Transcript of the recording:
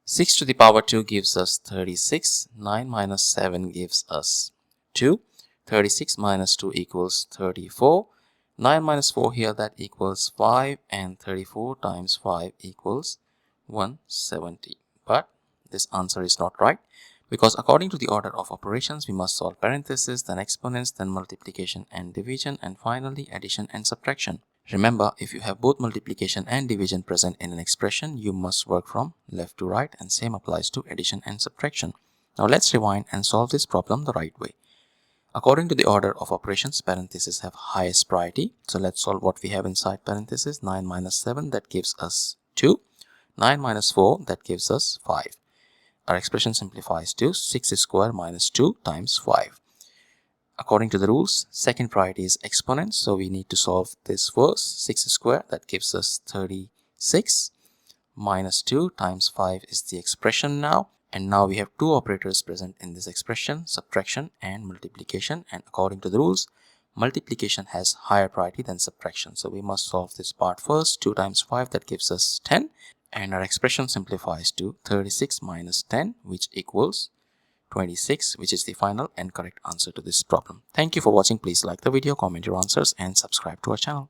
6 to the power 2 gives us 36. 9 minus 7 gives us 2. 36 minus 2 equals 34. 9 minus 4 here, that equals 5, and 34 times 5 equals 170. But this answer is not right, because according to the order of operations, we must solve parentheses, then exponents, then multiplication and division, and finally addition and subtraction. Remember, if you have both multiplication and division present in an expression, you must work from left to right, and same applies to addition and subtraction. Now let's rewind and solve this problem the right way. According to the order of operations, parentheses have highest priority. So let's solve what we have inside parentheses. 9 minus 7, that gives us 2. 9 minus 4, that gives us 5. Our expression simplifies to 6 square minus 2 times 5. According to the rules, second priority is exponents, so we need to solve this first. 6 square, that gives us 36, minus 2 times 5 is the expression now. And now we have two operators present in this expression, subtraction and multiplication. And according to the rules, multiplication has higher priority than subtraction. So we must solve this part first. 2 times 5, that gives us 10. And our expression simplifies to 36 minus 10, which equals 26, which is the final and correct answer to this problem. Thank you for watching. Please like the video, comment your answers, and subscribe to our channel.